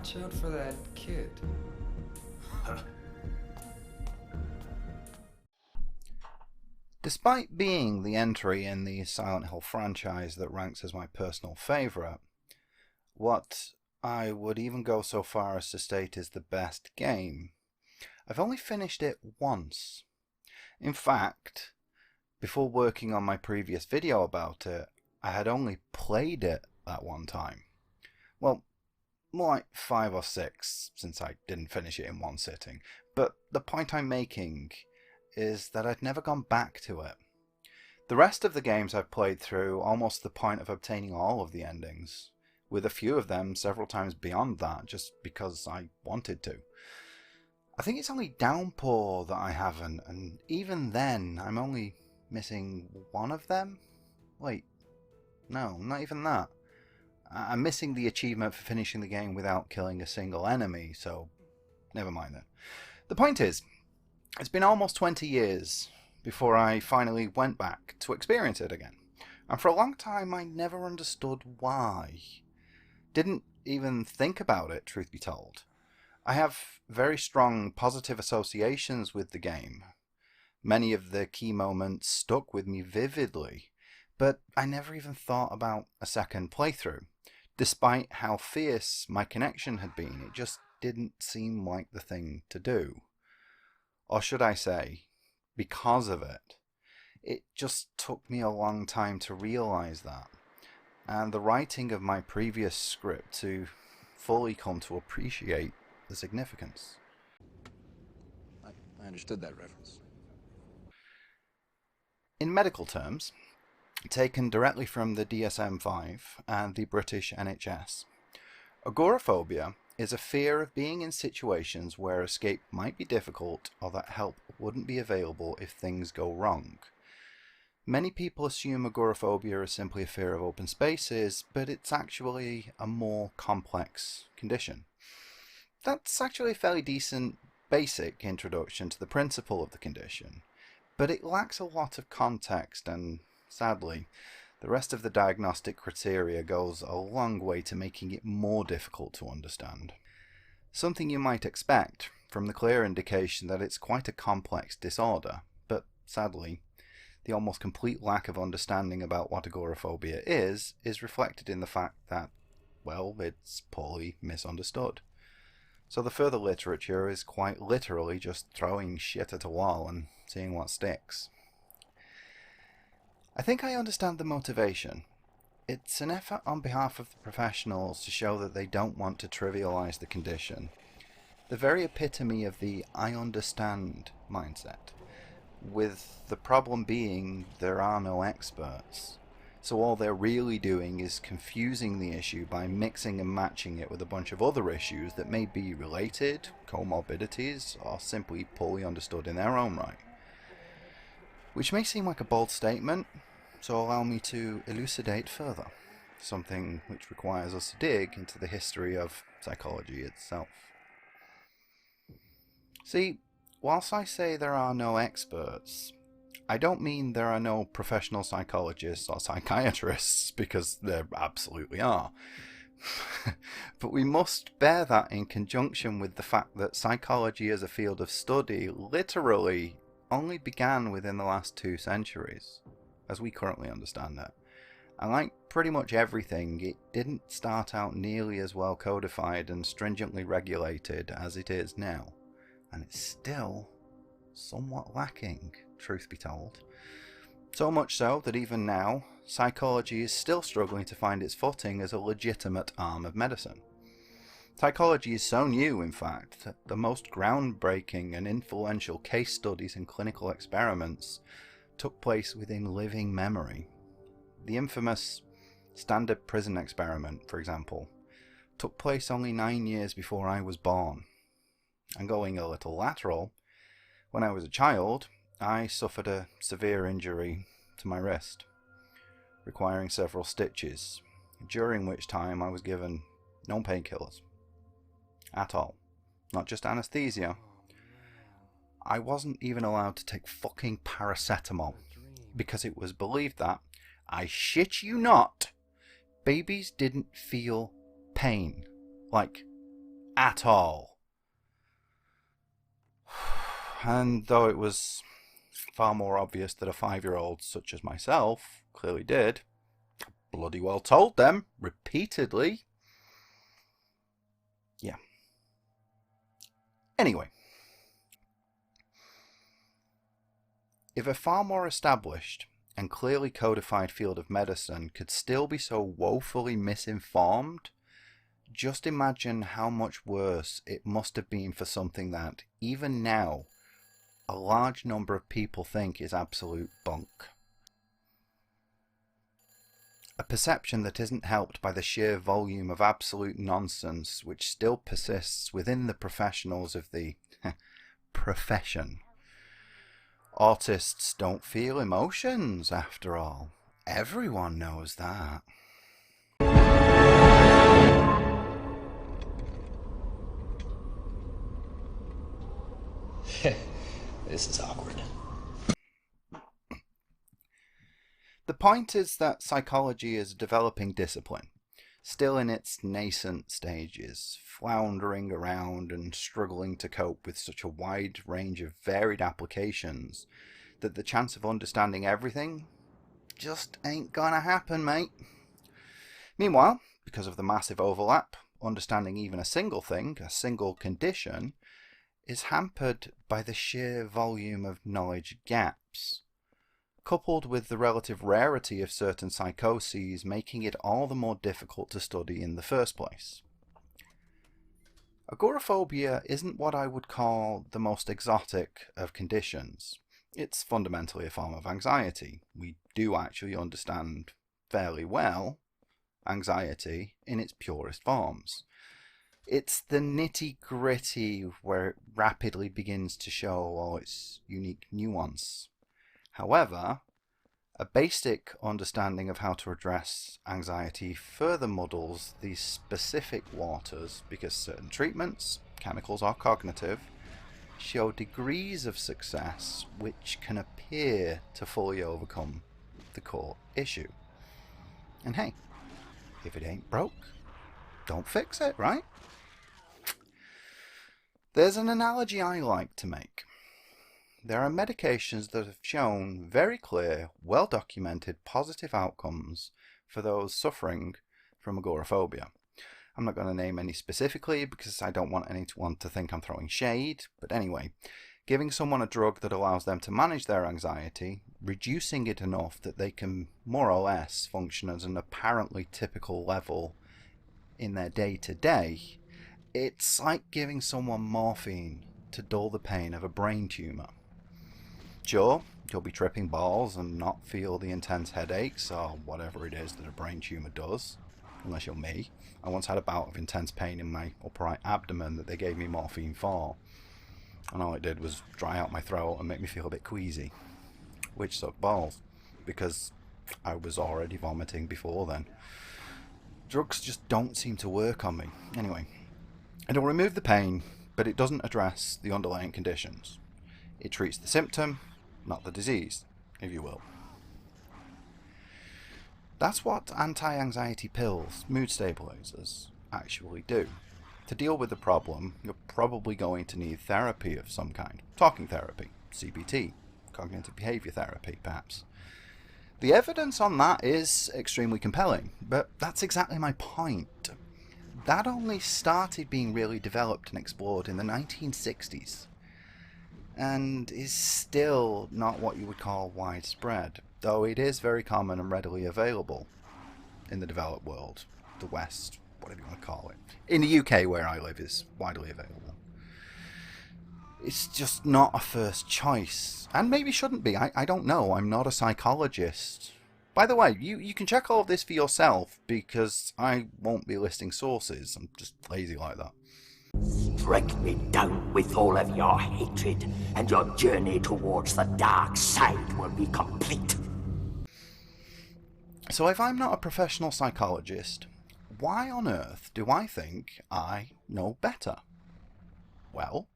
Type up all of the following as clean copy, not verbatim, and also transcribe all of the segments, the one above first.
watch out for that kid. Despite being the entry in the Silent Hill franchise that ranks as my personal favourite, what I would even go so far as to state is the best game, I've only finished it once. In fact, before working on my previous video about it, I had only played it that one time. Well, more like 5 or 6, since I didn't finish it in one sitting. But the point I'm making is that I'd never gone back to it. The rest of the games I've played through almost to the point of obtaining all of the endings, with a few of them several times beyond that just because I wanted to. I think it's only Downpour that I haven't, and even then I'm only missing one of them? Wait, no, not even that. I'm missing the achievement for finishing the game without killing a single enemy, so never mind then. The point is, it's been almost 20 years before I finally went back to experience it again. And for a long time I never understood why. Didn't even think about it, truth be told. I have very strong positive associations with the game. Many of the key moments stuck with me vividly, but I never even thought about a second playthrough. Despite how fierce my connection had been, it just didn't seem like the thing to do. Or should I say, because of it. It just took me a long time to realise that, and the writing of my previous script to fully come to appreciate the significance. I understood that reference. In medical terms, taken directly from the DSM-5 and the British NHS, agoraphobia is a fear of being in situations where escape might be difficult or that help wouldn't be available if things go wrong. Many people assume agoraphobia is simply a fear of open spaces, but it's actually a more complex condition. That's actually a fairly decent basic introduction to the principle of the condition, but it lacks a lot of context and, sadly, the rest of the diagnostic criteria goes a long way to making it more difficult to understand. Something you might expect from the clear indication that it's quite a complex disorder, but sadly, the almost complete lack of understanding about what agoraphobia is reflected in the fact that, well, it's poorly misunderstood. So the further literature is quite literally just throwing shit at a wall and seeing what sticks. I think I understand the motivation. It's an effort on behalf of the professionals to show that they don't want to trivialize the condition. The very epitome of the I understand mindset, with the problem being there are no experts. So all they're really doing is confusing the issue by mixing and matching it with a bunch of other issues that may be related, comorbidities, or simply poorly understood in their own right. Which may seem like a bold statement, so allow me to elucidate further, something which requires us to dig into the history of psychology itself. See, whilst I say there are no experts, I don't mean there are no professional psychologists or psychiatrists, because there absolutely are. But we must bear that in conjunction with the fact that psychology as a field of study literally only began within the last 2 centuries, as we currently understand it. And like pretty much everything, it didn't start out nearly as well codified and stringently regulated as it is now. And it's still somewhat lacking, truth be told. So much so that even now, psychology is still struggling to find its footing as a legitimate arm of medicine. Psychology is so new, in fact, that the most groundbreaking and influential case studies and clinical experiments took place within living memory. The infamous Standard Prison Experiment, for example, took place only 9 years before I was born. And going a little lateral, when I was a child, I suffered a severe injury to my wrist, requiring several stitches, during which time I was given no painkillers at all. Not just anesthesia. I wasn't even allowed to take fucking paracetamol, because it was believed that, I shit you not, babies didn't feel pain. Like, at all. And though it was far more obvious that a 5-year-old such as myself clearly did, I bloody well told them repeatedly. Yeah. Anyway, if a far more established and clearly codified field of medicine could still be so woefully misinformed, just imagine how much worse it must have been for something that, even now, a large number of people think is absolute bunk. A perception that isn't helped by the sheer volume of absolute nonsense which still persists within the professionals of the profession. Autists don't feel emotions, after all. Everyone knows that. This is awkward. The point is that psychology is a developing discipline, still in its nascent stages, floundering around and struggling to cope with such a wide range of varied applications that the chance of understanding everything just ain't gonna happen, mate. Meanwhile, because of the massive overlap, understanding even a single thing, a single condition, is hampered by the sheer volume of knowledge gaps, coupled with the relative rarity of certain psychoses, making it all the more difficult to study in the first place. Agoraphobia isn't what I would call the most exotic of conditions. It's fundamentally a form of anxiety. We do actually understand fairly well anxiety in its purest forms. It's the nitty-gritty where it rapidly begins to show all its unique nuance. However, a basic understanding of how to address anxiety further muddles these specific waters because certain treatments, chemicals or cognitive, show degrees of success which can appear to fully overcome the core issue. And hey, if it ain't broke, don't fix it, right? There's an analogy I like to make. There are medications that have shown very clear, well-documented positive outcomes for those suffering from agoraphobia. I'm not going to name any specifically because I don't want anyone to think I'm throwing shade, but anyway, giving someone a drug that allows them to manage their anxiety, reducing it enough that they can more or less function at an apparently typical level in their day-to-day, it's like giving someone morphine to dull the pain of a brain tumour. Sure, you'll be tripping balls and not feel the intense headaches or whatever it is that a brain tumour does, unless you're me. I once had a bout of intense pain in my upper right abdomen that they gave me morphine for, and all it did was dry out my throat and make me feel a bit queasy, which sucked balls, because I was already vomiting before then. Drugs just don't seem to work on me. Anyway, it'll remove the pain, but it doesn't address the underlying conditions. It treats the symptom, not the disease, if you will. That's what anti-anxiety pills, mood stabilizers, actually do. To deal with the problem, you're probably going to need therapy of some kind. Talking therapy, CBT, cognitive behavior therapy, perhaps. The evidence on that is extremely compelling, but that's exactly my point. That only started being really developed and explored in the 1960s, and is still not what you would call widespread, though it is very common and readily available in the developed world, the West, whatever you want to call it. In the UK, where I live, is widely available. It's just not a first choice, and maybe shouldn't be. I don't know. I'm not a psychologist. By the way, you can check all of this for yourself, because I won't be listing sources. I'm just lazy like that. Strike me down with all of your hatred, and your journey towards the dark side will be complete. So if I'm not a professional psychologist, why on earth do I think I know better? Well,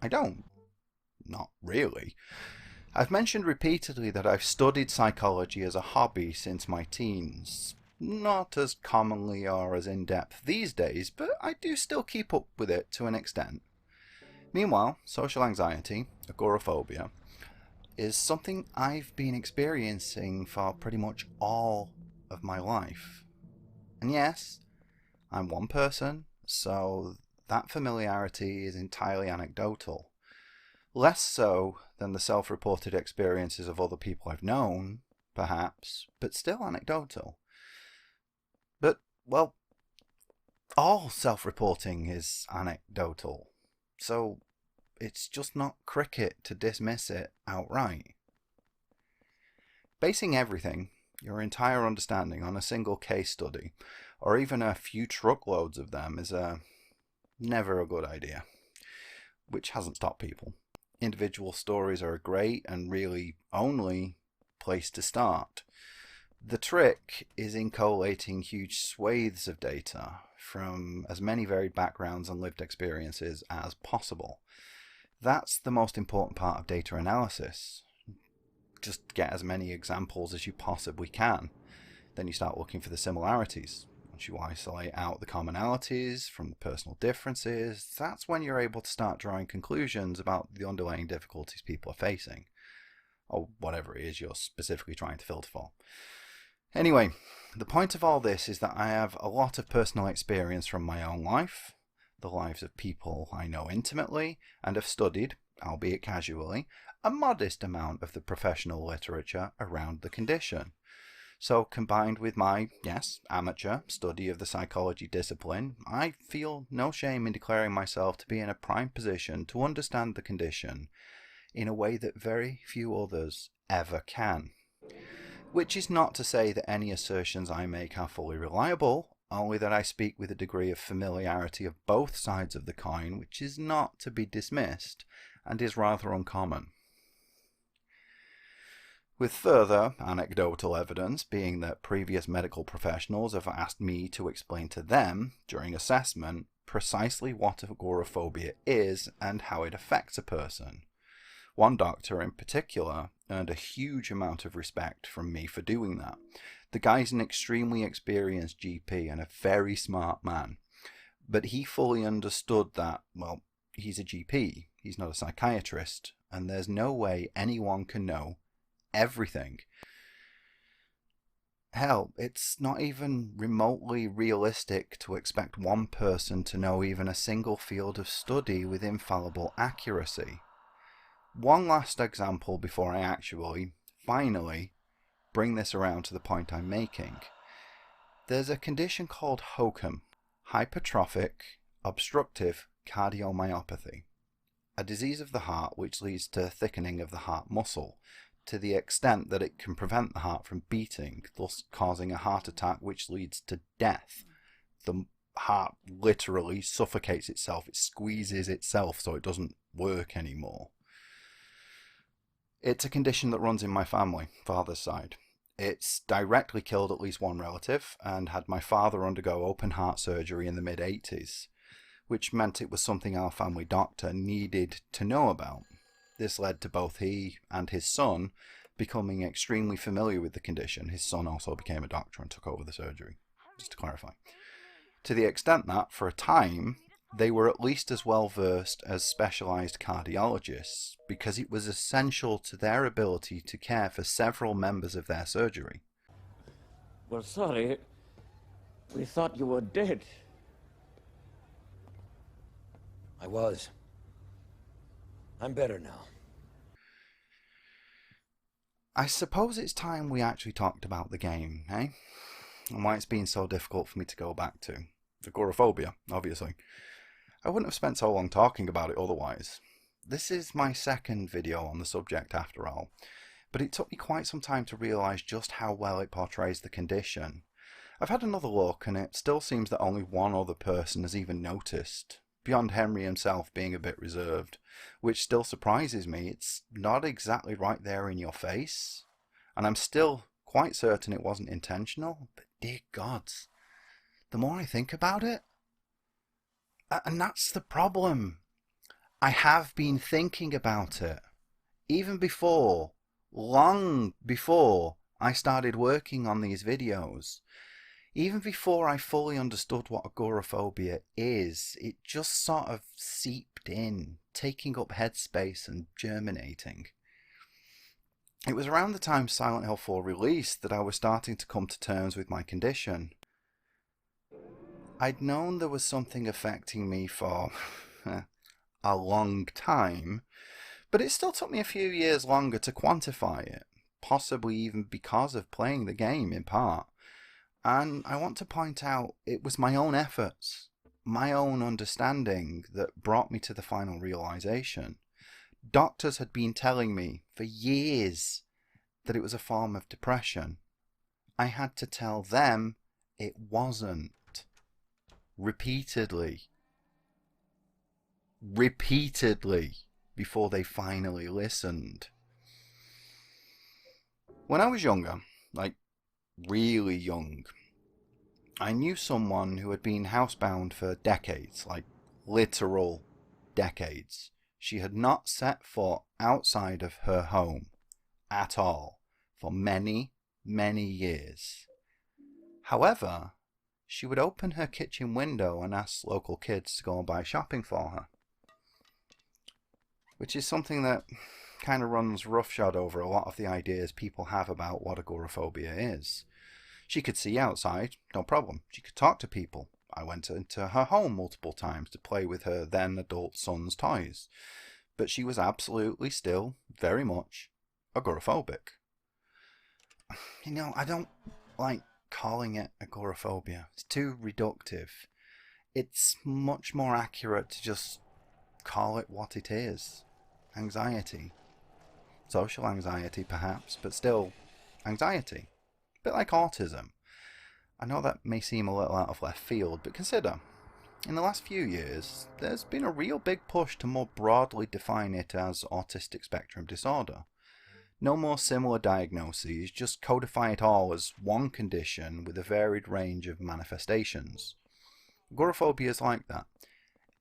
I don't. Not really. I've mentioned repeatedly that I've studied psychology as a hobby since my teens. Not as commonly or as in-depth these days, but I do still keep up with it to an extent. Meanwhile, social anxiety, agoraphobia, is something I've been experiencing for pretty much all of my life. And yes, I'm one person, so that familiarity is entirely anecdotal. Less so than the self-reported experiences of other people I've known, perhaps, but still anecdotal. But, well, all self-reporting is anecdotal, so it's just not cricket to dismiss it outright. Basing everything, your entire understanding, on a single case study, or even a few truckloads of them, is never a good idea, which hasn't stopped people. Individual stories are a great and really only place to start. The trick is in collating huge swathes of data from as many varied backgrounds and lived experiences as possible. That's the most important part of data analysis. Just get as many examples as you possibly can. Then you start looking for the similarities. Once you isolate out the commonalities from the personal differences, that's when you're able to start drawing conclusions about the underlying difficulties people are facing, or whatever it is you're specifically trying to filter for. Anyway, the point of all this is that I have a lot of personal experience from my own life, the lives of people I know intimately, and have studied, albeit casually, a modest amount of the professional literature around the condition. So combined with my, yes, amateur study of the psychology discipline, I feel no shame in declaring myself to be in a prime position to understand the condition in a way that very few others ever can. Which is not to say that any assertions I make are fully reliable, only that I speak with a degree of familiarity of both sides of the coin which is not to be dismissed, and is rather uncommon. With further anecdotal evidence being that previous medical professionals have asked me to explain to them, during assessment, precisely what agoraphobia is and how it affects a person. One doctor in particular earned a huge amount of respect from me for doing that. The guy's an extremely experienced GP and a very smart man. But he fully understood that, well, he's a GP, he's not a psychiatrist, and there's no way anyone can know everything. Hell, it's not even remotely realistic to expect one person to know even a single field of study with infallible accuracy. One last example before I actually, finally, bring this around to the point I'm making. There's a condition called HOCM, hypertrophic obstructive cardiomyopathy, a disease of the heart which leads to thickening of the heart muscle, to the extent that it can prevent the heart from beating, thus causing a heart attack which leads to death. The heart literally suffocates itself, it squeezes itself so it doesn't work anymore. It's a condition that runs in my family, father's side. It's directly killed at least one relative and had my father undergo open heart surgery in the mid-80s, which meant it was something our family doctor needed to know about. This led to both he and his son becoming extremely familiar with the condition. His son also became a doctor and took over the surgery, just to clarify. To the extent that, for a time, they were at least as well versed as specialised cardiologists, because it was essential to their ability to care for several members of their surgery. Well, sorry. We thought you were dead. I was. I'm better now. I suppose it's time we actually talked about the game, eh? And why it's been so difficult for me to go back to. Agoraphobia, obviously. I wouldn't have spent so long talking about it otherwise. This is my second video on the subject after all, but it took me quite some time to realise just how well it portrays the condition. I've had another look and it still seems that only one other person has even noticed, beyond Henry himself being a bit reserved, which still surprises me. It's not exactly right there in your face, and I'm still quite certain it wasn't intentional, but dear gods, the more I think about it, and that's the problem. I have been thinking about it. Even long before I started working on these videos. Even before I fully understood what agoraphobia is, it just sort of seeped in, taking up headspace and germinating. It was around the time Silent Hill 4 released that I was starting to come to terms with my condition. I'd known there was something affecting me for a long time, but it still took me a few years longer to quantify it, possibly even because of playing the game in part. And I want to point out it was my own efforts, my own understanding that brought me to the final realization. Doctors had been telling me for years that it was a form of depression. I had to tell them it wasn't. Repeatedly, before they finally listened. When I was younger, like really young, I knew someone who had been housebound for decades, like literal decades. She had not set foot outside of her home at all for many, many years. However, she would open her kitchen window and ask local kids to go and buy shopping for her. Which is something that kind of runs roughshod over a lot of the ideas people have about what agoraphobia is. She could see outside, no problem. She could talk to people. I went into her home multiple times to play with her then adult son's toys. But she was absolutely still very much agoraphobic. You know, I don't like calling it agoraphobia. It's too reductive. It's much more accurate to just call it what it is. Anxiety. Social anxiety perhaps, but still anxiety. A bit like autism. I know that may seem a little out of left field, but consider, in the last few years, there's been a real big push to more broadly define it as autistic spectrum disorder. No more similar diagnoses, just codify it all as one condition with a varied range of manifestations. Agoraphobia is like that.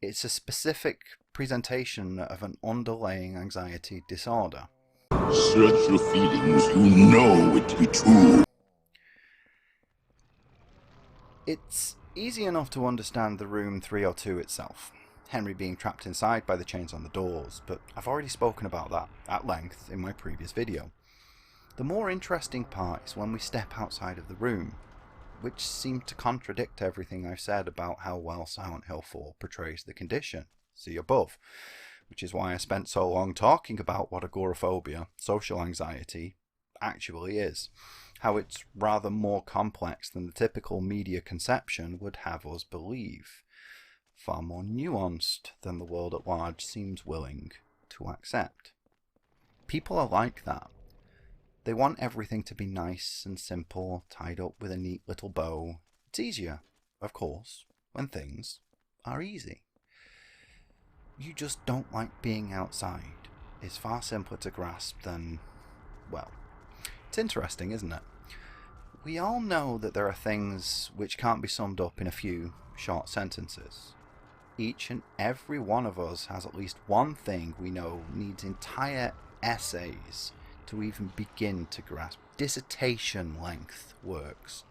It's a specific presentation of an underlying anxiety disorder. Search your feelings, you know it to be true. It's easy enough to understand the room 302 itself. Henry being trapped inside by the chains on the doors, but I've already spoken about that at length in my previous video. The more interesting part is when we step outside of the room, which seemed to contradict everything I've said about how well Silent Hill 4 portrays the condition, see above, which is why I spent so long talking about what agoraphobia, social anxiety, actually is, how it's rather more complex than the typical media conception would have us believe. Far more nuanced than the world at large seems willing to accept. People are like that. They want everything to be nice and simple, tied up with a neat little bow. It's easier, of course, when things are easy. You just don't like being outside. It's far simpler to grasp than, well, it's interesting, isn't it? We all know that there are things which can't be summed up in a few short sentences. Each and every one of us has at least one thing we know needs entire essays to even begin to grasp. Dissertation length works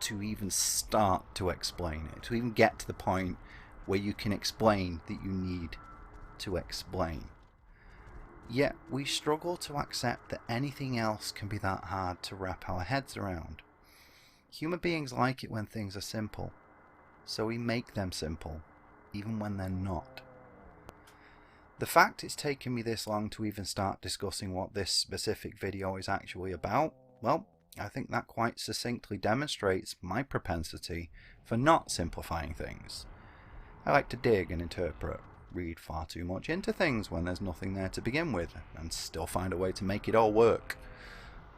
to even start to explain it, to even get to the point where you can explain that you need to explain. Yet we struggle to accept that anything else can be that hard to wrap our heads around. Human beings like it when things are simple, so we make them simple, even when they're not. The fact it's taken me this long to even start discussing what this specific video is actually about, well, I think that quite succinctly demonstrates my propensity for not simplifying things. I like to dig and interpret, read far too much into things when there's nothing there to begin with, and still find a way to make it all work.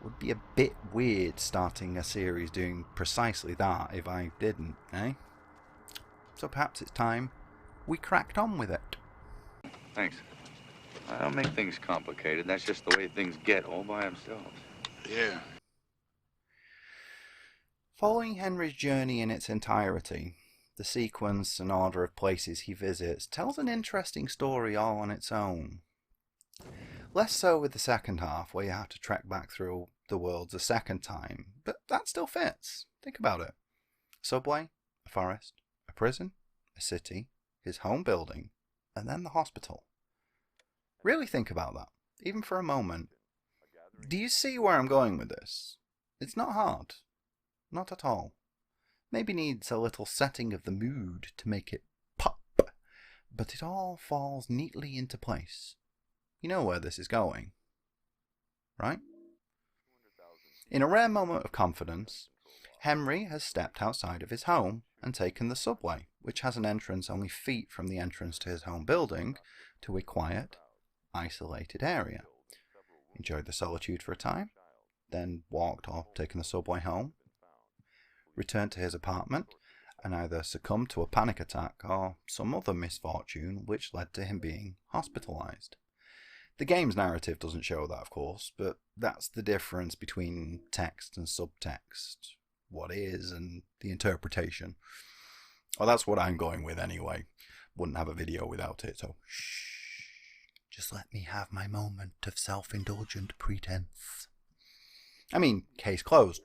Would be a bit weird starting a series doing precisely that if I didn't, eh? So perhaps it's time we cracked on with it. Thanks. I don't make things complicated. That's just the way things get all by themselves. Yeah. Following Henry's journey in its entirety, the sequence and order of places he visits tells an interesting story all on its own. Less so with the second half, where you have to trek back through the worlds a second time, but that still fits. Think about it. Subway, a forest, a prison, a city, his home building, and then the hospital. Really think about that, even for a moment. Do you see where I'm going with this? It's not hard. Not at all. Maybe needs a little setting of the mood to make it pop, but it all falls neatly into place. You know where this is going, right? In a rare moment of confidence, Henry has stepped outside of his home and taken the subway, which has an entrance only feet from the entrance to his home building, to a quiet, isolated area. Enjoyed the solitude for a time, then walked or taken the subway home, returned to his apartment, and either succumbed to a panic attack or some other misfortune which led to him being hospitalized. The game's narrative doesn't show that, of course, but that's the difference between text and subtext. What is and the interpretation. Well, that's what I'm going with anyway. Wouldn't have a video without it, so shh. Just let me have my moment of self-indulgent pretense. I mean, case closed.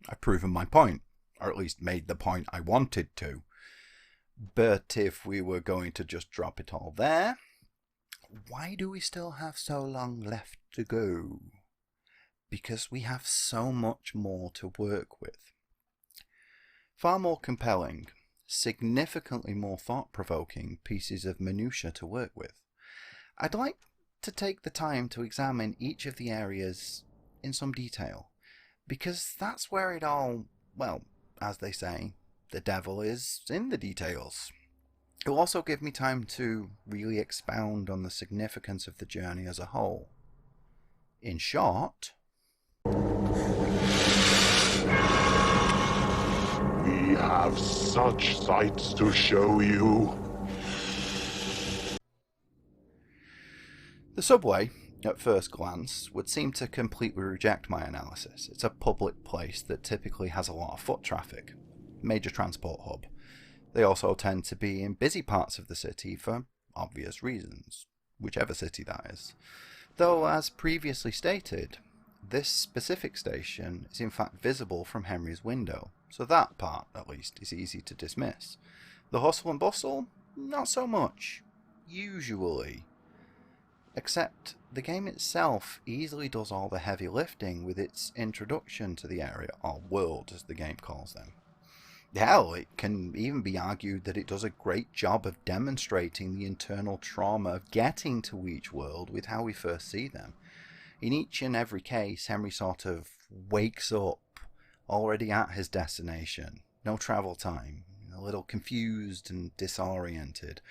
I've proven my point, or at least made the point I wanted to. But if we were going to just drop it all there, why do we still have so long left to go? Because we have so much more to work with. Far more compelling, significantly more thought-provoking pieces of minutiae to work with. I'd like to take the time to examine each of the areas in some detail, because that's where it all, well, as they say, the devil is in the details. It will also give me time to really expound on the significance of the journey as a whole. In short, We have such sights to show you. the subway, at first glance, would seem to completely reject my analysis. It's a public place that typically has a lot of foot traffic, major transport hub. They also tend to be in busy parts of the city for obvious reasons, whichever city that is. Though, as previously stated, this specific station is in fact visible from Henry's window, so that part, at least, is easy to dismiss. The hustle and bustle? Not so much. Usually. Except the game itself easily does all the heavy lifting with its introduction to the area, or world as the game calls them. Hell, it can even be argued that it does a great job of demonstrating the internal trauma of getting to each world with how we first see them. In each and every case, Henry sort of wakes up already at his destination. No travel time, a little confused and disoriented,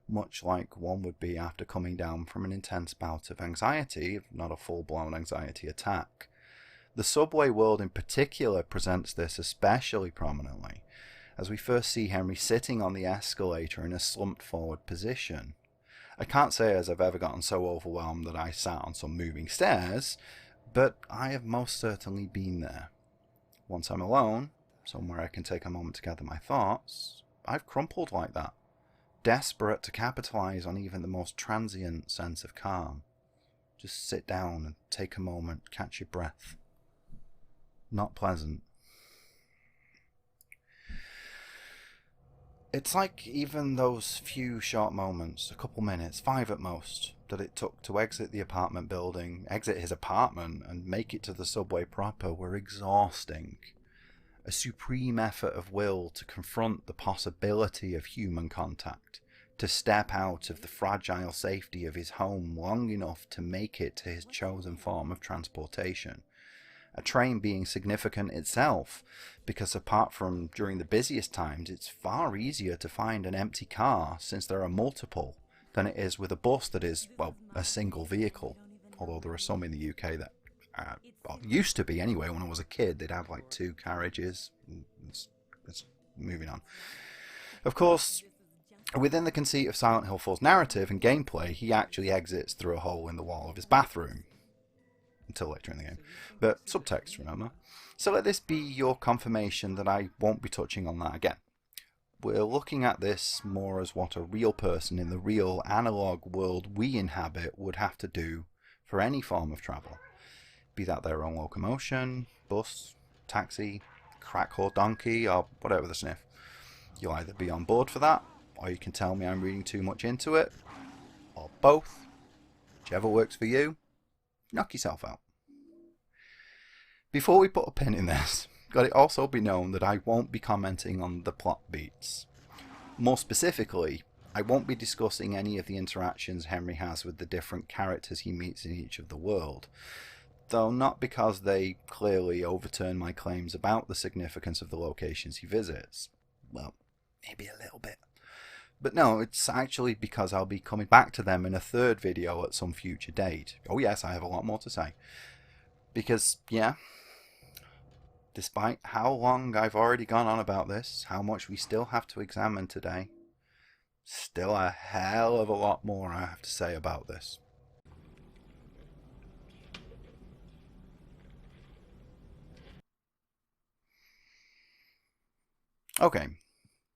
much like one would be after coming down from an intense bout of anxiety, if not a full-blown anxiety attack. The subway world in particular presents this especially prominently, as we first see Henry sitting on the escalator in a slumped forward position. I can't say as I've ever gotten so overwhelmed that I sat on some moving stairs, but I have most certainly been there. Once I'm alone, somewhere I can take a moment to gather my thoughts, I've crumpled like that, desperate to capitalize on even the most transient sense of calm. Just sit down and take a moment, catch your breath. Not pleasant. It's like even those few short moments, a couple minutes, 5 at most, that it took to exit the apartment building, exit his apartment, and make it to the subway proper were exhausting. A supreme effort of will to confront the possibility of human contact, to step out of the fragile safety of his home long enough to make it to his chosen form of transportation. A train being significant itself, because apart from during the busiest times, it's far easier to find an empty car since there are multiple than it is with a bus that is, well, a single vehicle. Although there are some in the UK that well, used to be anyway. When I was a kid, they'd have like 2 carriages. It's moving on. Of course, within the conceit of Silent Hill 4's narrative and gameplay, he actually exits through a hole in the wall of his bathroom. Until later in the game. But subtext, remember? So let this be your confirmation that I won't be touching on that again. We're looking at this more as what a real person in the real analog world we inhabit would have to do for any form of travel. Be that their own locomotion, bus, taxi, crack or donkey or whatever the sniff. You'll either be on board for that, or you can tell me I'm reading too much into it, or both. Whichever works for you, knock yourself out. Before we put a pin in this, let it also be known that I won't be commenting on the plot beats. More specifically, I won't be discussing any of the interactions Henry has with the different characters he meets in each of the world, though not because they clearly overturn my claims about the significance of the locations he visits. Well, maybe a little bit. But no, it's actually because I'll be coming back to them in a third video at some future date. Oh yes, I have a lot more to say. Because, yeah, despite how long I've already gone on about this, how much we still have to examine today, still a hell of a lot more I have to say about this. Okay,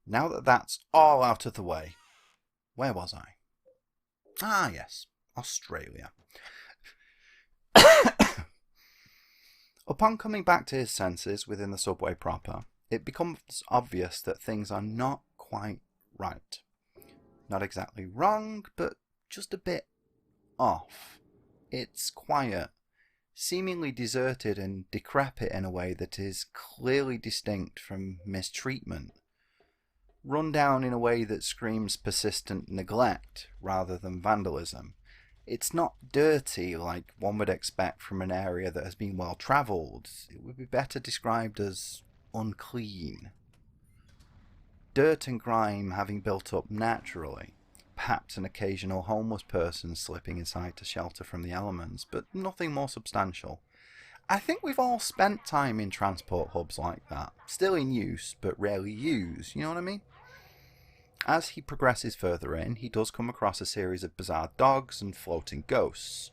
now that that's all out of the way, where was I? Ah yes, Australia. Upon coming back to his senses within the subway proper, it becomes obvious that things are not quite right. Not exactly wrong, but just a bit off. It's quiet, seemingly deserted and decrepit in a way that is clearly distinct from mistreatment. Run down in a way that screams persistent neglect rather than vandalism. It's not dirty like one would expect from an area that has been well travelled. It would be better described as unclean. Dirt and grime having built up naturally. Perhaps an occasional homeless person slipping inside to shelter from the elements, but nothing more substantial. I think we've all spent time in transport hubs like that. Still in use, but rarely used, you know what I mean? As he progresses further in, he does come across a series of bizarre dogs and floating ghosts.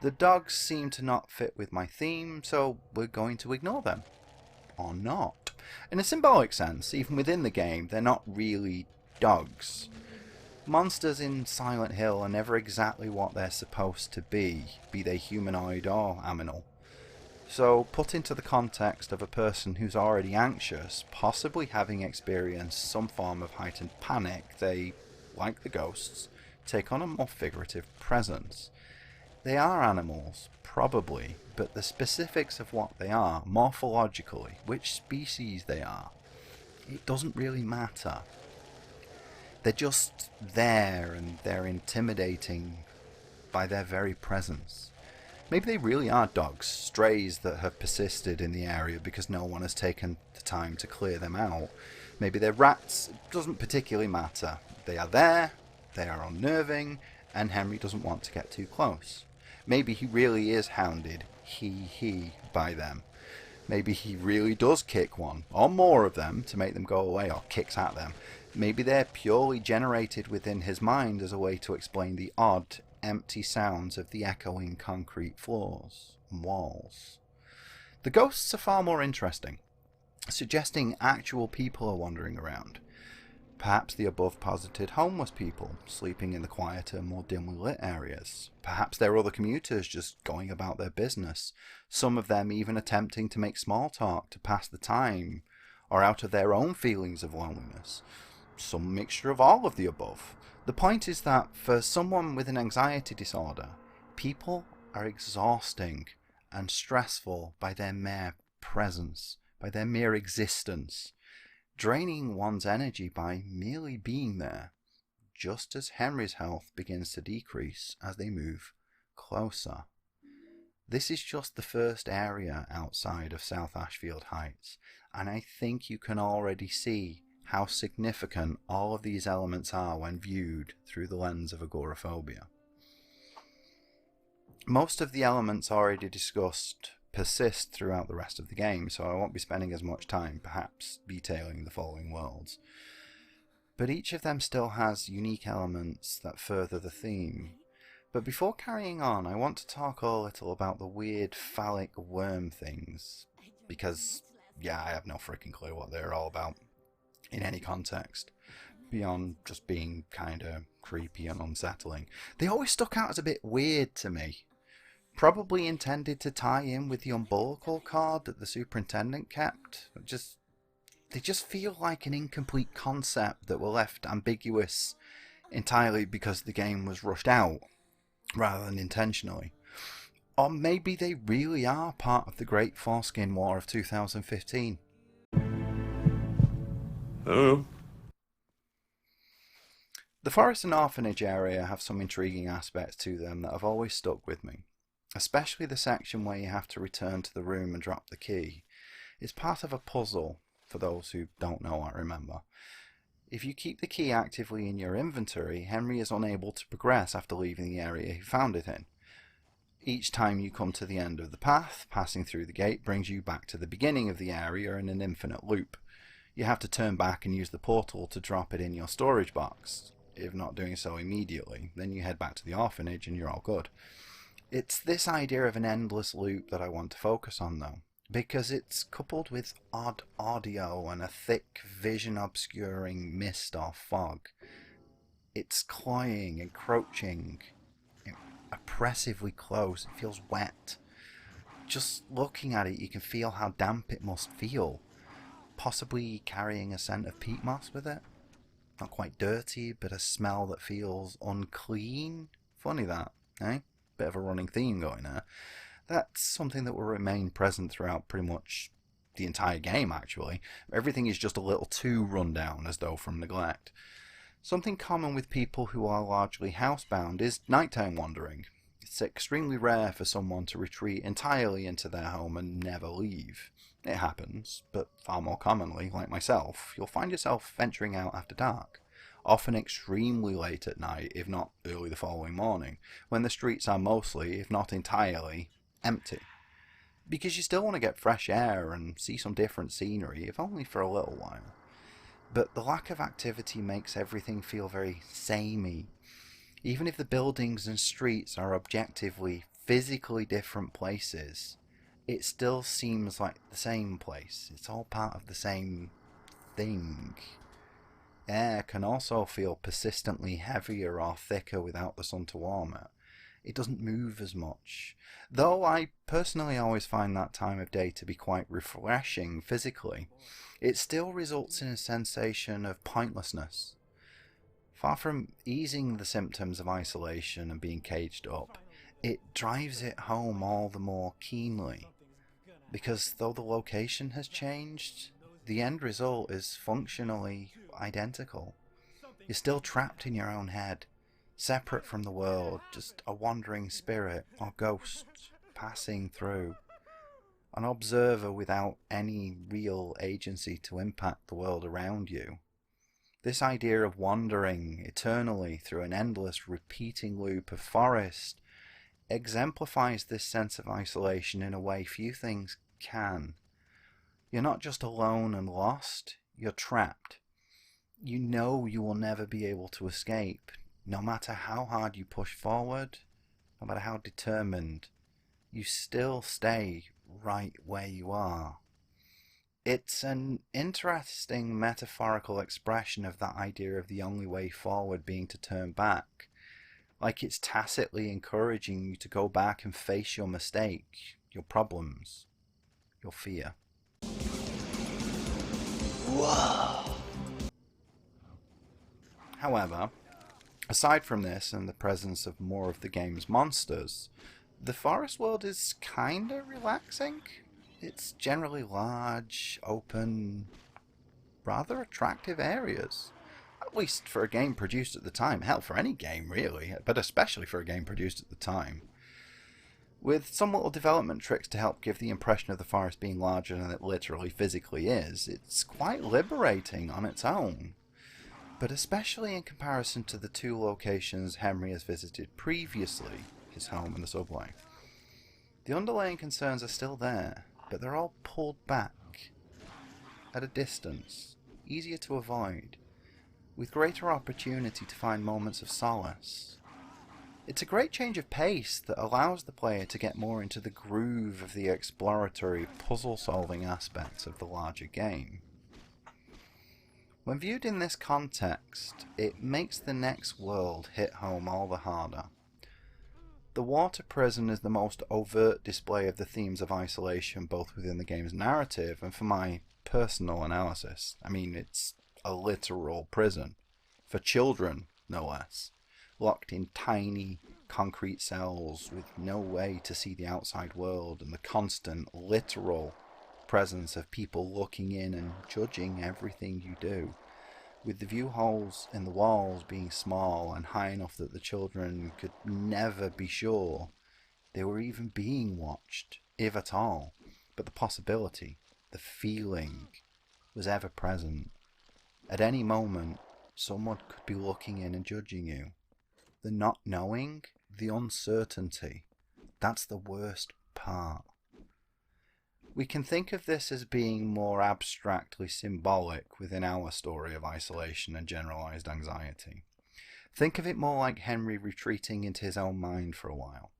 The dogs seem to not fit with my theme, so we're going to ignore them. Or not. In a symbolic sense, even within the game, they're not really dogs. Monsters in Silent Hill are never exactly what they're supposed to be they humanoid or aminal. So, put into the context of a person who's already anxious, possibly having experienced some form of heightened panic, they, like the ghosts, take on a more figurative presence. They are animals, probably, but the specifics of what they are, morphologically, which species they are, it doesn't really matter. They're just there, and they're intimidating by their very presence. Maybe they really are dogs, strays that have persisted in the area because no one has taken the time to clear them out. Maybe they're rats, it doesn't particularly matter. They are there, they are unnerving, and Henry doesn't want to get too close. Maybe he really is hounded, by them. Maybe he really does kick one, or more of them, to make them go away, or kicks at them. Maybe they're purely generated within his mind as a way to explain the odd, empty sounds of the echoing concrete floors and walls. The ghosts are far more interesting, suggesting actual people are wandering around. Perhaps the above posited homeless people, sleeping in the quieter, more dimly lit areas. Perhaps they're other commuters just going about their business, some of them even attempting to make small talk to pass the time, or out of their own feelings of loneliness. Some mixture of all of the above. The point is that for someone with an anxiety disorder, people are exhausting and stressful by their mere presence, by their mere existence, draining one's energy by merely being there, just as Henry's health begins to decrease as they move closer. This is just the first area outside of South Ashfield Heights, and I think you can already see how significant all of these elements are when viewed through the lens of agoraphobia. Most of the elements already discussed persist throughout the rest of the game, so I won't be spending as much time perhaps detailing the following worlds. But each of them still has unique elements that further the theme. But before carrying on, I want to talk a little about the weird phallic worm things, because, yeah, I have no freaking clue what they're all about in any context, beyond just being kinda creepy and unsettling. They always stuck out as a bit weird to me. Probably intended to tie in with the umbilical cord that the superintendent kept. They just feel like an incomplete concept that were left ambiguous entirely because the game was rushed out, rather than intentionally. Or maybe they really are part of the Great Foreskin War of 2015. I don't know. The forest and orphanage area have some intriguing aspects to them that have always stuck with me, especially the section where you have to return to the room and drop the key. It's part of a puzzle, for those who don't know or remember. If you keep the key actively in your inventory, Henry is unable to progress after leaving the area he found it in. Each time you come to the end of the path, passing through the gate brings you back to the beginning of the area in an infinite loop. You have to turn back and use the portal to drop it in your storage box. If not doing so immediately, then you head back to the orphanage and you're all good. It's this idea of an endless loop that I want to focus on though, because it's coupled with odd audio and a thick vision-obscuring mist or fog. It's cloying, encroaching, oppressively close. It feels wet. Just looking at it, you can feel how damp it must feel, possibly carrying a scent of peat moss with it. Not quite dirty, but a smell that feels unclean. Funny that, eh? Bit of a running theme going there. That's something that will remain present throughout pretty much the entire game, actually. Everything is just a little too run down, as though from neglect. Something common with people who are largely housebound is nighttime wandering. It's extremely rare for someone to retreat entirely into their home and never leave. It happens, but far more commonly, like myself, you'll find yourself venturing out after dark, often extremely late at night, if not early the following morning, when the streets are mostly, if not entirely, empty. Because you still want to get fresh air and see some different scenery, if only for a little while. But the lack of activity makes everything feel very samey. Even if the buildings and streets are objectively, physically different places, it still seems like the same place. It's all part of the same thing. Air can also feel persistently heavier or thicker without the sun to warm it. It doesn't move as much. Though I personally always find that time of day to be quite refreshing physically, it still results in a sensation of pointlessness. Far from easing the symptoms of isolation and being caged up, it drives it home all the more keenly. Because though the location has changed, the end result is functionally identical. You're still trapped in your own head, separate from the world, just a wandering spirit or ghost passing through. An observer without any real agency to impact the world around you. This idea of wandering eternally through an endless repeating loop of forest exemplifies this sense of isolation in a way few things can. You're not just alone and lost, you're trapped. You know you will never be able to escape, no matter how hard you push forward, no matter how determined, you still stay right where you are. It's an interesting metaphorical expression of that idea of the only way forward being to turn back. Like it's tacitly encouraging you to go back and face your mistake, your problems, your fear. Whoa. However, aside from this and the presence of more of the game's monsters, the forest world is kinda relaxing. It's generally large, open, rather attractive areas. At least for a game produced at the time. Hell, for any game really, but especially for a game produced at the time. With some little development tricks to help give the impression of the forest being larger than it literally physically is, it's quite liberating on its own. But especially in comparison to the two locations Henry has visited previously, his home and the subway. The underlying concerns are still there, but they're all pulled back, at a distance, easier to avoid, with greater opportunity to find moments of solace. It's a great change of pace that allows the player to get more into the groove of the exploratory, puzzle-solving aspects of the larger game. When viewed in this context, it makes the next world hit home all the harder. The water prison is the most overt display of the themes of isolation both within the game's narrative and for my personal analysis. I mean, it's a literal prison. For children, no less. Locked in tiny concrete cells with no way to see the outside world and the constant, literal presence of people looking in and judging everything you do. With the view holes in the walls being small and high enough that the children could never be sure they were even being watched, if at all. But the possibility, the feeling, was ever present. At any moment, someone could be looking in and judging you. The not knowing, the uncertainty, that's the worst part. We can think of this as being more abstractly symbolic within our story of isolation and generalized anxiety. Think of it more like Henry retreating into his own mind for a while.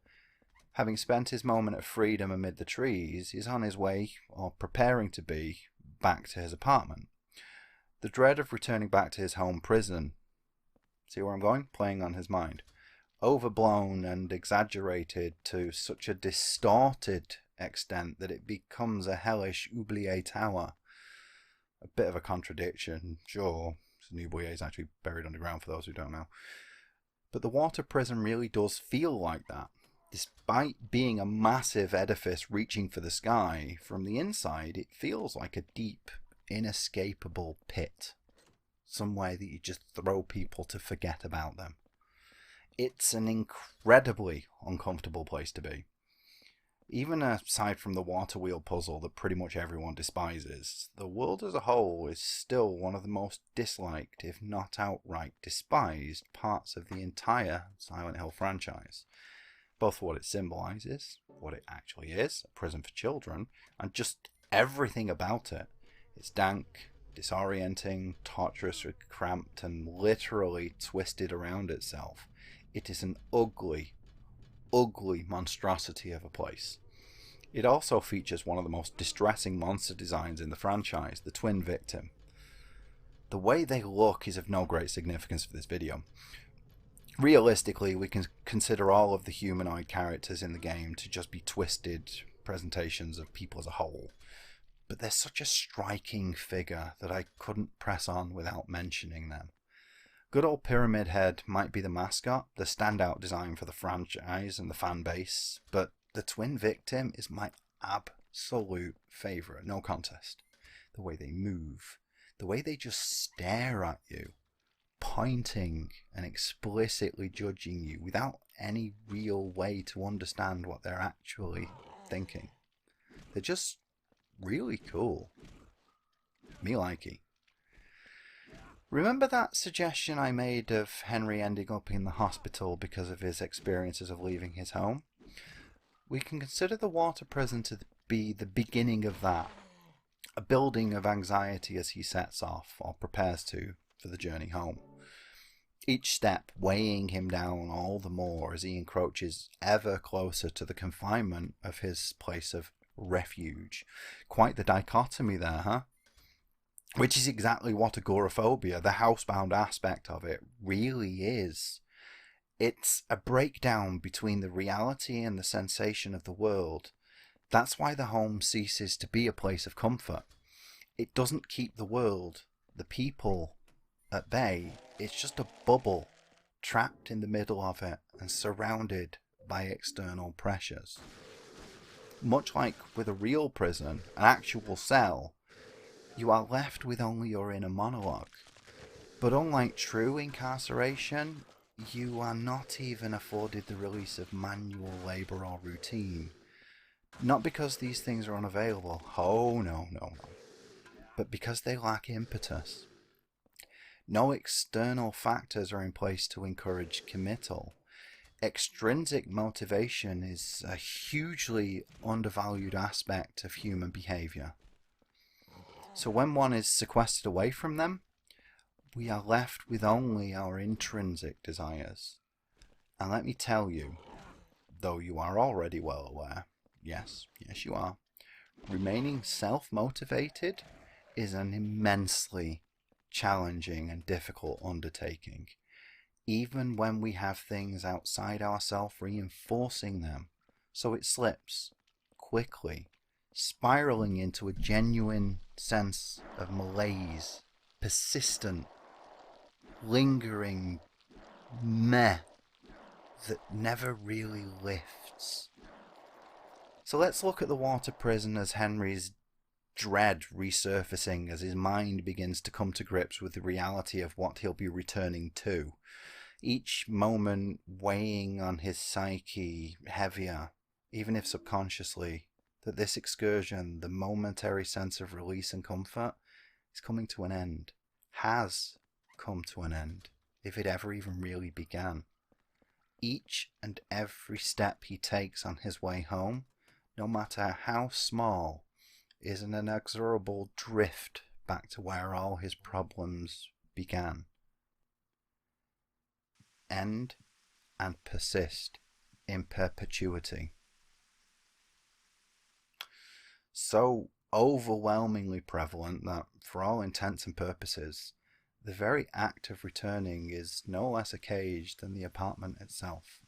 Having spent his moment of freedom amid the trees, he's on his way, or preparing to be, back to his apartment. The dread of returning back to his home prison, see where I'm going? Playing on his mind. Overblown and exaggerated to such a distorted extent that it becomes a hellish oubliette tower. A bit of a contradiction, sure. An oubliette is actually buried underground for those who don't know. But the water prison really does feel like that. Despite being a massive edifice reaching for the sky, from the inside it feels like a deep, inescapable pit. Somewhere that you just throw people to forget about them. It's an incredibly uncomfortable place to be. Even aside from the water wheel puzzle that pretty much everyone despises, the world as a whole is still one of the most disliked, if not outright despised, parts of the entire Silent Hill franchise. Both for what it symbolizes, what it actually is, a prison for children, and just everything about it. It's dank, disorienting, torturous, cramped, and literally twisted around itself. It is an ugly, ugly monstrosity of a place. It also features one of the most distressing monster designs in the franchise, the Twin Victim. The way they look is of no great significance for this video. Realistically, we can consider all of the humanoid characters in the game to just be twisted presentations of people as a whole. But they're such a striking figure that I couldn't press on without mentioning them. Good old Pyramid Head might be the mascot, the standout design for the franchise and the fan base, but the Twin Victim is my absolute favourite, no contest. The way they move, the way they just stare at you, pointing and explicitly judging you without any real way to understand what they're actually thinking. They're just really cool. Me likey. Remember that suggestion I made of Henry ending up in the hospital because of his experiences of leaving his home? We can consider the water prison to be the beginning of that. A building of anxiety as he sets off, or prepares to, for the journey home. Each step weighing him down all the more as he encroaches ever closer to the confinement of his place of refuge. Quite the dichotomy there, huh? Which is exactly what agoraphobia, the housebound aspect of it, really is. It's a breakdown between the reality and the sensation of the world. That's why the home ceases to be a place of comfort. It doesn't keep the world, the people, at bay. It's just a bubble, trapped in the middle of it and surrounded by external pressures. Much like with a real prison, an actual cell, you are left with only your inner monologue. But unlike true incarceration, you are not even afforded the release of manual labour or routine. Not because these things are unavailable, oh no, but because they lack impetus. No external factors are in place to encourage committal. Extrinsic motivation is a hugely undervalued aspect of human behaviour. So when one is sequestered away from them, we are left with only our intrinsic desires. And let me tell you, though you are already well aware, yes you are, remaining self-motivated is an immensely challenging and difficult undertaking. even when we have things outside ourselves reinforcing them, so it slips quickly, spiraling into a genuine sense of malaise, persistent, lingering meh that never really lifts. So let's look at the water prison as Henry's dread resurfacing as his mind begins to come to grips with the reality of what he'll be returning to. Each moment weighing on his psyche heavier, even if subconsciously, that this excursion, the momentary sense of release and comfort, is coming to an end. Has come to an end, if it ever even really began. Each and every step he takes on his way home, no matter how small, is an inexorable drift back to where all his problems began. End and persist in perpetuity. So overwhelmingly prevalent that, for all intents and purposes, the very act of returning is no less a cage than the apartment itself.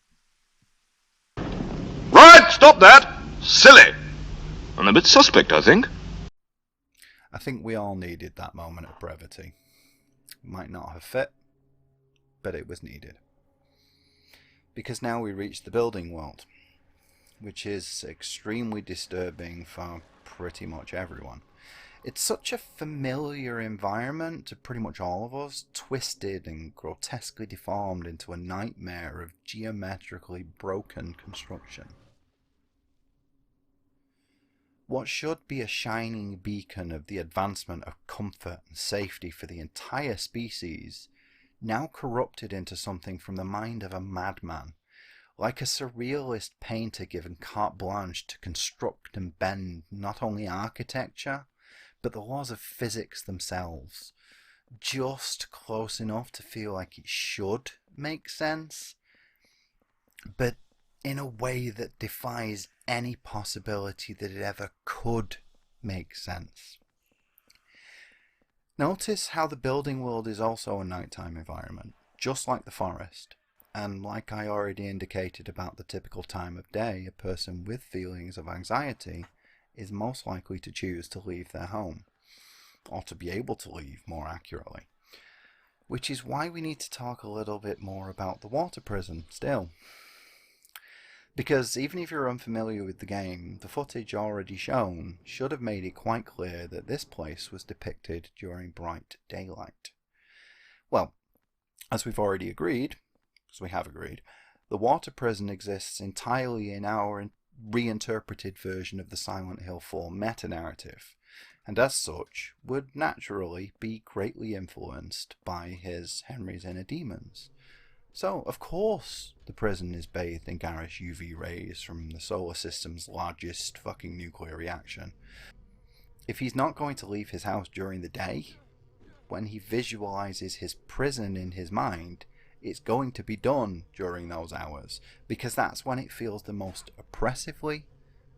Right, stop that! Silly! And a bit suspect, I think. I think we all needed that moment of brevity. Might not have fit, but it was needed. Because now we reach the building world, which is extremely disturbing for pretty much everyone. It's such a familiar environment to pretty much all of us, twisted and grotesquely deformed into a nightmare of geometrically broken construction. What should be a shining beacon of the advancement of comfort and safety for the entire species, now corrupted into something from the mind of a madman, like a surrealist painter given carte blanche to construct and bend not only architecture, but the laws of physics themselves, just close enough to feel like it should make sense, but in a way that defies any possibility that it ever could make sense. Notice how the building world is also a nighttime environment, just like the forest, and like I already indicated about the typical time of day a person with feelings of anxiety is most likely to choose to leave their home, or to be able to leave more accurately. Which is why we need to talk a little bit more about the water prison still. Because even if you're unfamiliar with the game, the footage already shown should have made it quite clear that this place was depicted during bright daylight. Well, as we've already agreed, because we have agreed, the water prison exists entirely in our reinterpreted version of the Silent Hill 4 meta-narrative, and as such would naturally be greatly influenced by his Henry's Inner Demons. So, of course, the prison is bathed in garish UV rays from the solar system's largest fucking nuclear reaction. If he's not going to leave his house during the day, when he visualizes his prison in his mind, it's going to be done during those hours, because that's when it feels the most oppressively,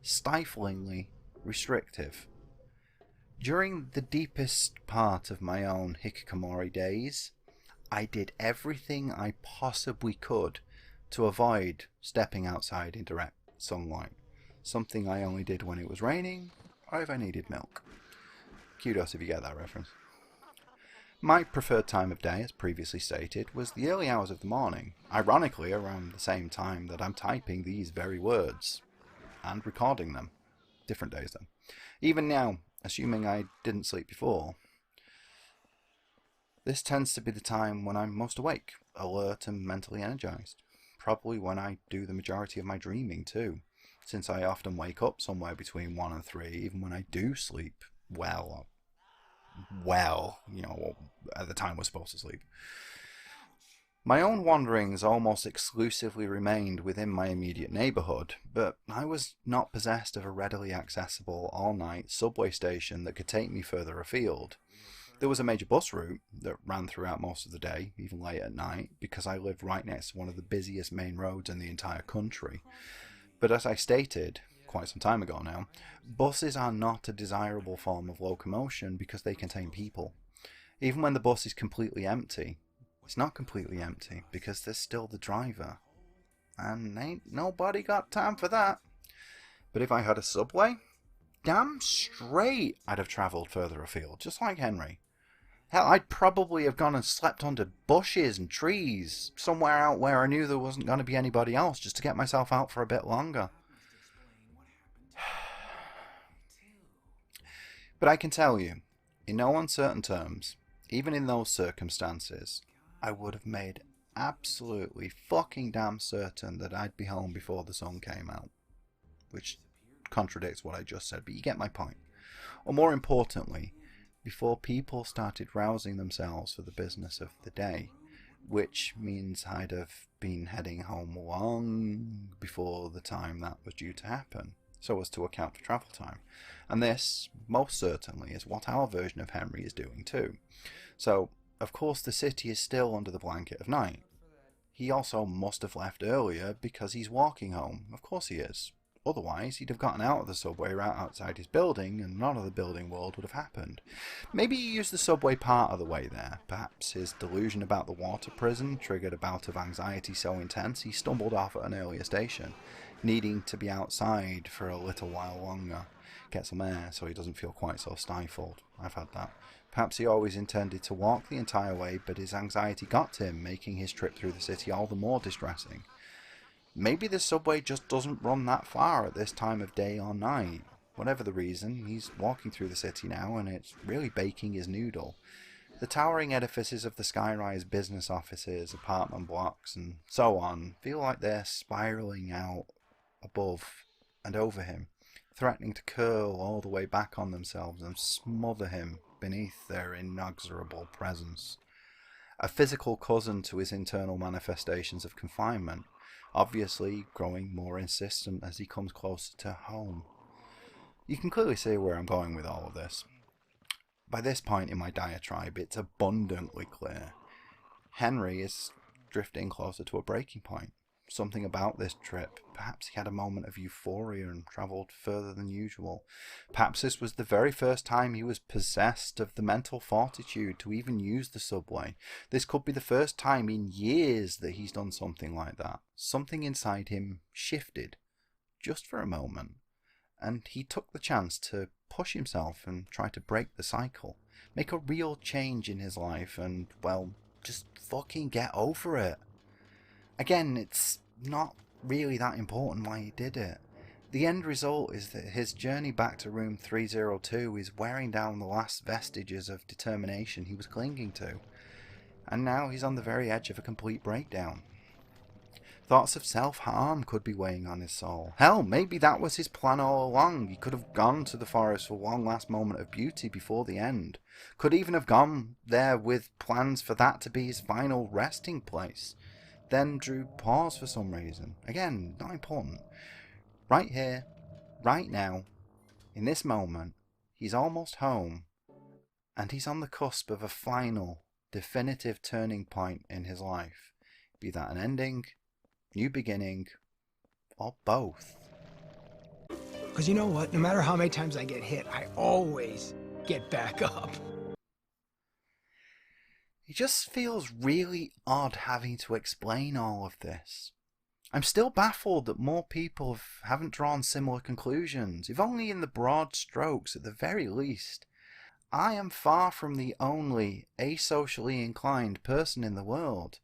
stiflingly restrictive. During the deepest part of my own hikikomori days, I did everything I possibly could to avoid stepping outside in direct sunlight, something I only did when it was raining or if I needed milk. Kudos if you get that reference. My preferred time of day, as previously stated, was the early hours of the morning, ironically around the same time that I'm typing these very words, and recording them. Different days though. Even now, assuming I didn't sleep before, this tends to be the time when I'm most awake, alert and mentally energized. Probably when I do the majority of my dreaming too, since I often wake up somewhere between 1 and 3, even when I do sleep well, at the time we're supposed to sleep. My own wanderings almost exclusively remained within my immediate neighbourhood, but I was not possessed of a readily accessible all-night subway station that could take me further afield. There was a major bus route that ran throughout most of the day, even late at night, because I lived right next to one of the busiest main roads in the entire country. But as I stated, quite some time ago now, buses are not a desirable form of locomotion because they contain people. Even when the bus is completely empty, It's not completely empty because there's still the driver. And ain't nobody got time for that. But if I had a subway, damn straight I'd have travelled further afield, just like Henry. Hell, I'd probably have gone and slept under bushes and trees, somewhere out where I knew there wasn't going to be anybody else, just to get myself out for a bit longer. But I can tell you, in no uncertain terms, even in those circumstances, I would have made absolutely fucking damn certain that I'd be home before the sun came out. Which contradicts what I just said, but you get my point. Or more importantly, before people started rousing themselves for the business of the day, which means I'd have been heading home long before the time that was due to happen, so as to account for travel time. And this, most certainly, is what our version of Henry is doing too. So, of course, the city is still under the blanket of night. He also must have left earlier because he's walking home. Of course he is. Otherwise, he'd have gotten out of the subway right outside his building, and none of the building world would have happened. Maybe he used the subway part of the way there. Perhaps his delusion about the water prison triggered a bout of anxiety so intense he stumbled off at an earlier station, needing to be outside for a little while longer. Get some air so he doesn't feel quite so stifled. I've had that. Perhaps he always intended to walk the entire way, but his anxiety got to him, making his trip through the city all the more distressing. Maybe the subway just doesn't run that far at this time of day or night. Whatever the reason, he's walking through the city now, and it's really baking his noodle. The towering edifices of the skyrise business offices, apartment blocks, and so on feel like they're spiralling out above and over him, threatening to curl all the way back on themselves and smother him beneath their inexorable presence. A physical cousin to his internal manifestations of confinement, obviously growing more insistent as he comes closer to home. You can clearly see where I'm going with all of this. By this point in my diatribe, it's abundantly clear. Henry is drifting closer to a breaking point. Something about this trip. Perhaps he had a moment of euphoria and travelled further than usual. Perhaps this was the very first time he was possessed of the mental fortitude to even use the subway. This could be the first time in years that he's done something like that. Something inside him shifted, just for a moment, and he took the chance to push himself and try to break the cycle, make a real change in his life, and, well, just fucking get over it. Again, it's not really that important why he did it. The end result is that his journey back to room 302 is wearing down the last vestiges of determination he was clinging to. And now he's on the very edge of a complete breakdown. Thoughts of self-harm could be weighing on his soul. Hell, maybe that was his plan all along. He could have gone to the forest for one last moment of beauty before the end. Could even have gone there with plans for that to be his final resting place. Then drew pause for some reason. Again, not important. Right here, right now, in this moment, he's almost home, and he's on the cusp of a final, definitive turning point in his life. Be that an ending, new beginning, or both. Because you know what? No matter how many times I get hit, I always get back up. It just feels really odd having to explain all of this. I'm still baffled that more people haven't drawn similar conclusions, if only in the broad strokes at the very least. I am far from the only asocially inclined person in the world,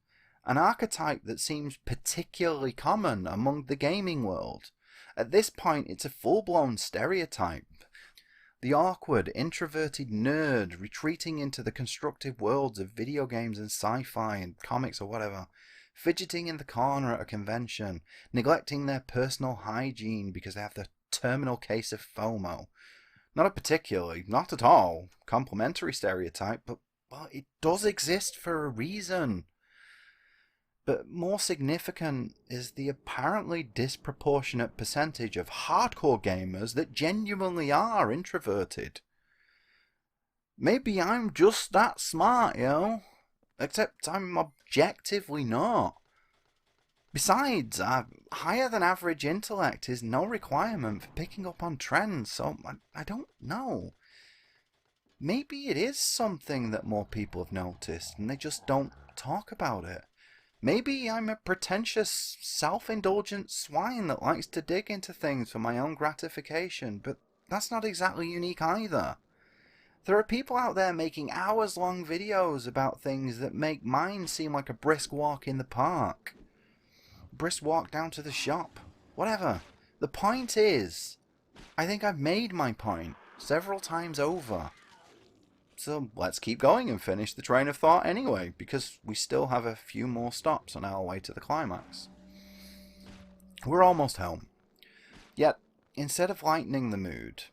an archetype that seems particularly common among the gaming world. At this point, it's a full-blown stereotype. The awkward, introverted nerd retreating into the constructive worlds of video games and sci-fi and comics or whatever, fidgeting in the corner at a convention, neglecting their personal hygiene because they have the terminal case of FOMO. Not a particularly, not at all, complimentary stereotype, but well, it does exist for a reason. But more significant is the apparently disproportionate percentage of hardcore gamers that genuinely are introverted. Maybe I'm just that smart, except I'm objectively not. Besides, higher than average intellect is no requirement for picking up on trends, so I don't know. Maybe it is something that more people have noticed, and they just don't talk about it. Maybe I'm a pretentious, self-indulgent swine that likes to dig into things for my own gratification, but that's not exactly unique either. There are people out there making hours-long videos about things that make mine seem like a brisk walk in the park. Brisk walk down to the shop. Whatever. The point is, I think I've made my point several times over. So let's keep going and finish the train of thought anyway, because we still have a few more stops on our way to the climax. We're almost home. Yet, instead of lightening the mood,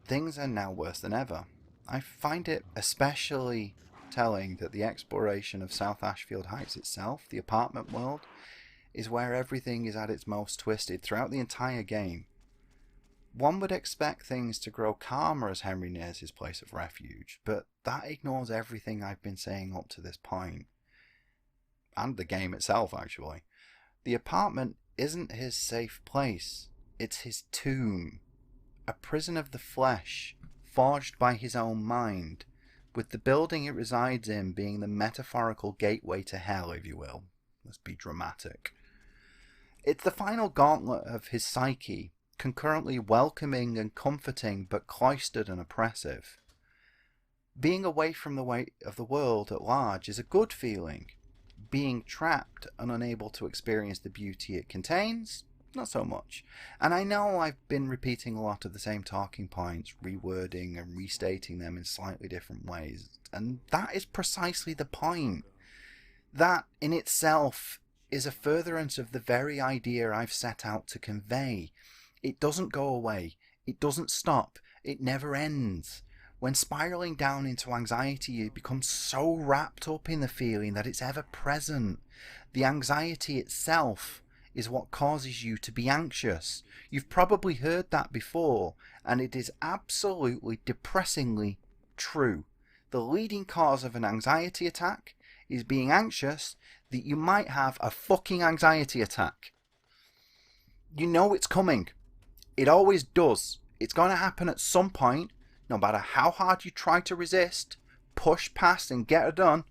things are now worse than ever. I find it especially telling that the exploration of South Ashfield Heights itself, the apartment world, is where everything is at its most twisted throughout the entire game. One would expect things to grow calmer as Henry nears his place of refuge, but that ignores everything I've been saying up to this point. And the game itself, actually. The apartment isn't his safe place, it's his tomb. A prison of the flesh, forged by his own mind, with the building it resides in being the metaphorical gateway to hell, if you will. Let's be dramatic. It's the final gauntlet of his psyche, concurrently welcoming and comforting, but cloistered and oppressive. Being away from the weight of the world at large is a good feeling. Being trapped and unable to experience the beauty it contains, not so much. And I know I've been repeating a lot of the same talking points, rewording and restating them in slightly different ways, and that is precisely the point. That in itself is a furtherance of the very idea I've set out to convey. It doesn't go away. It doesn't stop. It never ends. When spiraling down into anxiety, you become so wrapped up in the feeling that it's ever present. The anxiety itself is what causes you to be anxious. You've probably heard that before, and it is absolutely depressingly true. The leading cause of an anxiety attack is being anxious that you might have a fucking anxiety attack. You know it's coming. It always does. It's going to happen at some point, no matter how hard you try to resist, push past and get it done.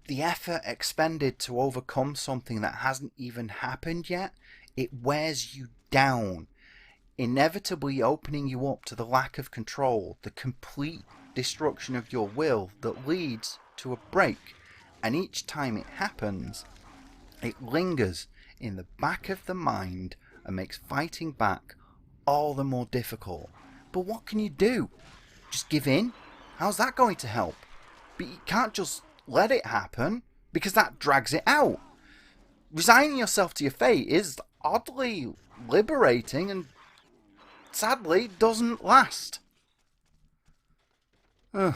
The effort expended to overcome something that hasn't even happened yet, it wears you down, inevitably opening you up to the lack of control, the complete destruction of your will that leads to a break. And each time it happens, it lingers in the back of the mind and makes fighting back all the more difficult. But what can you do? Just give in? How's that going to help? But you can't just let it happen, because that drags it out. Resigning yourself to your fate is oddly liberating and sadly doesn't last. I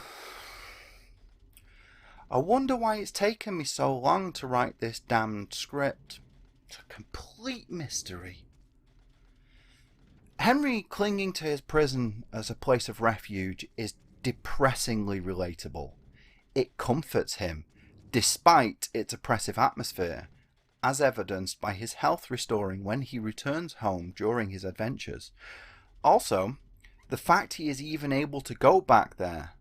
wonder why it's taken me so long to write this damned script. It's a complete mystery. Henry clinging to his prison as a place of refuge is depressingly relatable. It comforts him, despite its oppressive atmosphere, as evidenced by his health restoring when he returns home during his adventures. Also, the fact he is even able to go back there,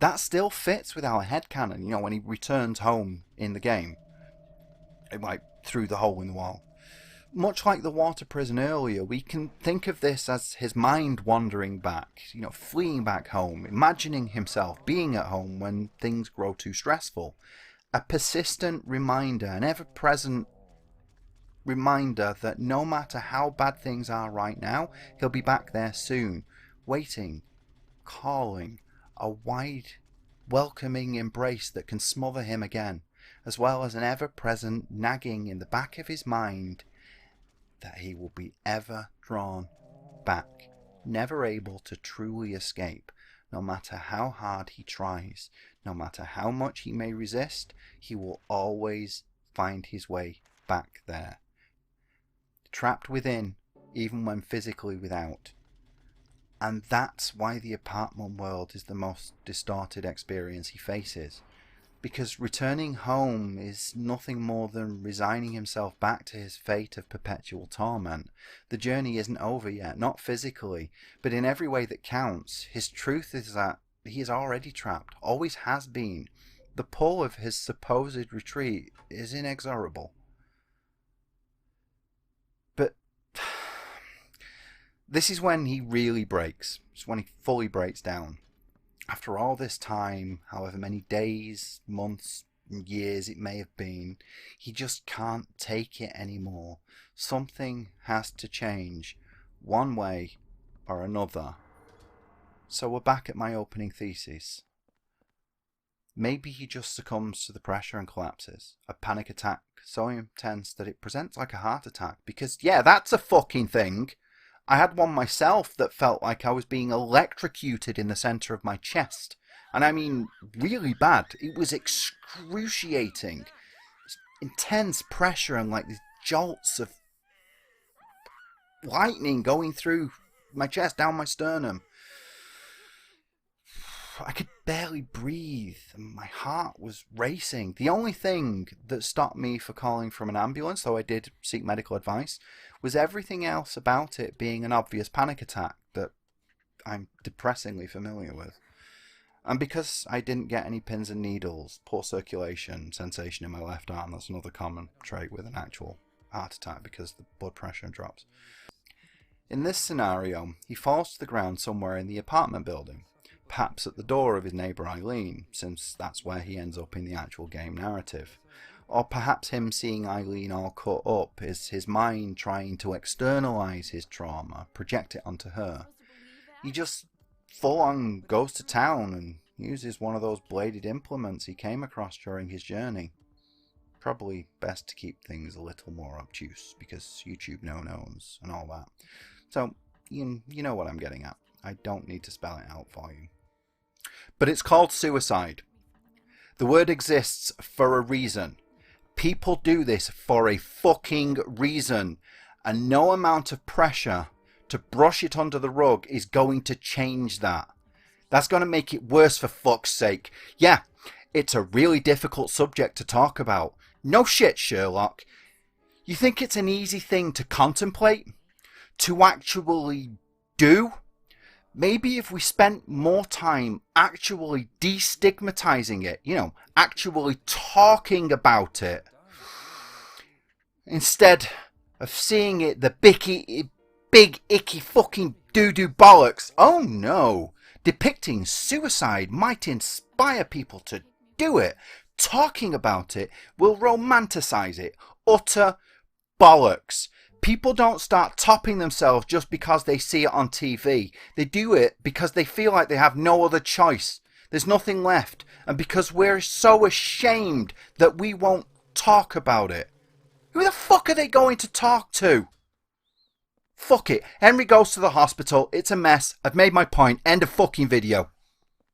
that still fits with our headcanon, you know, when he returns home in the game, like through the hole in the wall. Much like the water prison earlier, we can think of this as his mind wandering back, you know, fleeing back home, imagining himself being at home when things grow too stressful. A persistent reminder, an ever-present reminder that no matter how bad things are right now, he'll be back there soon, waiting, calling, a wide, welcoming embrace that can smother him again, as well as an ever-present nagging in the back of his mind that he will be ever drawn back, never able to truly escape. No matter how hard he tries, no matter how much he may resist, he will always find his way back there. Trapped within, even when physically without. And that's why the apartment world is the most distorted experience he faces. Because returning home is nothing more than resigning himself back to his fate of perpetual torment. The journey isn't over yet, not physically, but in every way that counts. His truth is that he is already trapped, always has been, the pull of his supposed retreat is inexorable. But this is when he really breaks. It's when he fully breaks down. After all this time, however many days, months, and years it may have been, he just can't take it anymore. Something has to change, one way or another. So we're back at my opening thesis. Maybe he just succumbs to the pressure and collapses. A panic attack so intense that it presents like a heart attack. Because, yeah, that's a fucking thing. I had one myself that felt like I was being electrocuted in the centre of my chest. And I mean, really bad. It was excruciating. Intense pressure and like these jolts of lightning going through my chest, down my sternum. I could barely breathe, and my heart was racing. The only thing that stopped me for calling from an ambulance, though I did seek medical advice, was everything else about it being an obvious panic attack that I'm depressingly familiar with. And because I didn't get any pins and needles, poor circulation, sensation in my left arm, that's another common trait with an actual heart attack because the blood pressure drops. In this scenario, he falls to the ground somewhere in the apartment building. Perhaps at the door of his neighbour Eileen, since that's where he ends up in the actual game narrative. Or perhaps him seeing Eileen all cut up is his mind trying to externalise his trauma, project it onto her. He just full on goes to town and uses one of those bladed implements he came across during his journey. Probably best to keep things a little more obtuse, because YouTube no-nos and all that. So, you know what I'm getting at. I don't need to spell it out for you. But it's called suicide. The word exists for a reason. People do this for a fucking reason. And no amount of pressure to brush it under the rug is going to change that. That's going to make it worse, for fuck's sake. Yeah, it's a really difficult subject to talk about. No shit, Sherlock. You think it's an easy thing to contemplate? To actually do? Maybe if we spent more time actually destigmatizing it, actually talking about it, instead of seeing it the big icky fucking doo-doo bollocks. Oh no! Depicting suicide might inspire people to do it. Talking about it will romanticize it. Utter bollocks. People don't start topping themselves just because they see it on TV. They do it because they feel like they have no other choice. There's nothing left. And because we're so ashamed that we won't talk about it. Who the fuck are they going to talk to? Fuck it. Henry goes to the hospital. It's a mess. I've made my point. End of fucking video.